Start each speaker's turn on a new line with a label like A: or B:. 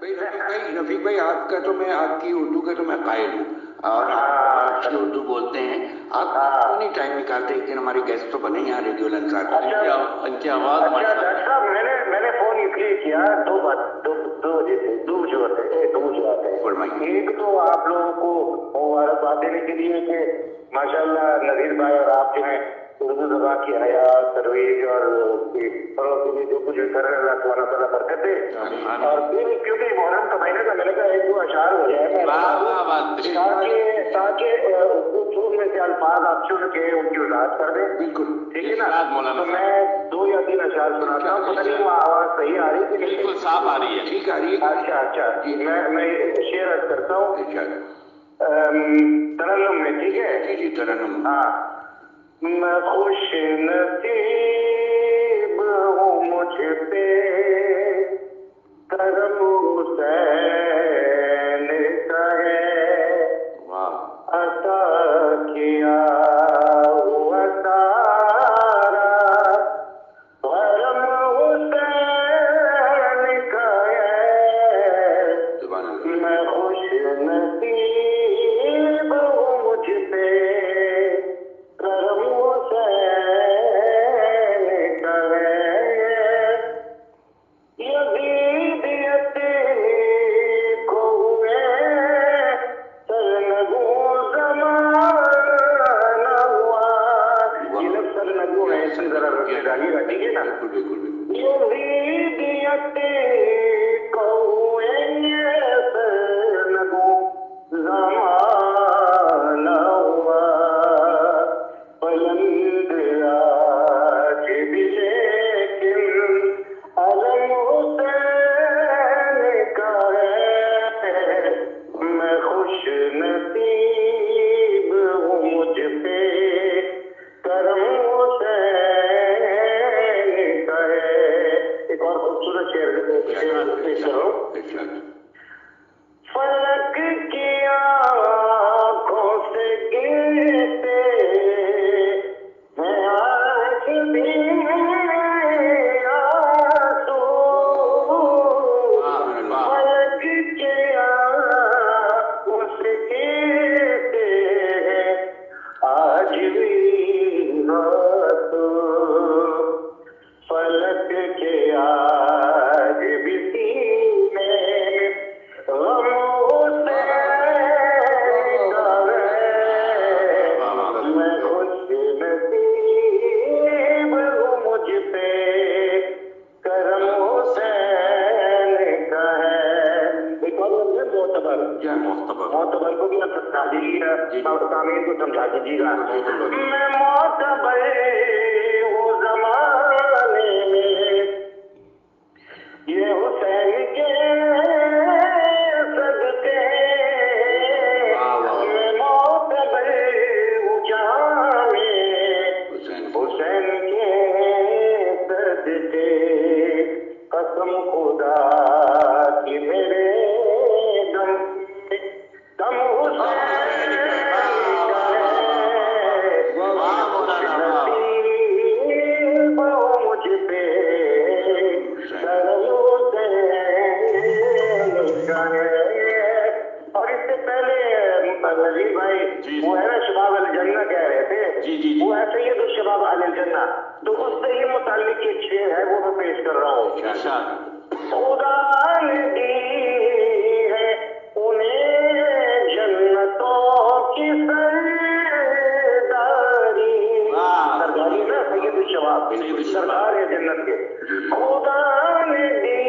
A: रफीक भाई आपका तो मैं आपकी उर्दू का तो मैं कायल हूँ और आप अच्छी उर्दू बोलते हैं। आप क्यों नहीं टाइम निकालते? एक दिन हमारे गेस्ट तो बने यहाँ रेडियो लंका।
B: इनकी आवाज। अच्छा डॉक्टर साहब, मैंने फोन इसलिए किया, दो बजे से दो वजूहत है। एक तो आप लोगों को मुबारकबाद देने के लिए कि माशाल्लाह नज़ीर भाई और आप जो है उर्दू ज़बान की हया तरोइज और उसकी फरोग के लिए जो कुछ भी कर रहे हैं, अल्लाह सुब्हानहू व तआला बरकत दे। और फिर क्योंकि मुहर्रम का महीना था, मैंने कहा एक दो अशार हो जाए ताकि उर्दू में से अल्फाज आप चुन के उनकी वजाहत कर दें। बिल्कुल ठीक है ना। तो मैं 2 या 3 अशार सुनाता हूँ, पता नहीं वो आवाज सही आ रही है कि बिल्कुल साफ आ रही है? ठीक आ रही है। अच्छा मैं शेयर अर्ज करता हूँ तरन्नुम में, ठीक है? जी तरन्नुम। हाँ। मैं खुश नसीब हूँ मुझ पे करम हुसैन का है, अता किया हुआ सारा करम हुसैन का है। मैं खुश नसीब हूँ मुझ पे करम हुसैन का है। यजीद को हुए सरनगू ज़माना हुआ। ये लोग सरनगू है, इसमें जरा डालिएगा, ठीक है ना? यजीद को हुए सरनगू ज़माना हुआ। बुलंद आज भी लेकिन अलम हुसैन का है। मैं खुश नसीब हूँ मुझ पे करम हुसैन का है। एक और खूबसूरत शेर पेश करो। फलक की आँखों से गिरते हैं आज भी आंसू। फलक की आँखों से गिरते हैं आज भी आंसू। फलक के आज भी सीने में गम हुसैन का है। मैं खुश नसीब हूँ मुझ पे करम हुसैन का है। एक और मोतबर को भी आप समझा दीजिएगा, तामीर को समझा दीजिएगा। मैं मोतबर हूँ ज़माने में, ये हुसैन के सदके। मैं मोतबर हूँ जहाँ में हुसैन के सदके। कसम खुदा की मेरे दम दम हुसैन का है। नसीब हो मुझ पे करम हुसैन का है। और इससे पहले नज़ीर भाई वो है ना शबाब अल जन्ना कह रहे थे, वो है सैयद शबाब अल जन्ना, तो उससे ही मुताल्लिक एक शेर है, वो मैं पेश कर रहा हूँ। खुदा ने दी है उन्हें जन्नतों की सरदारी। सरदारी ना सैयद शबाब, सरदार है जन्नत के। खुदा ने दी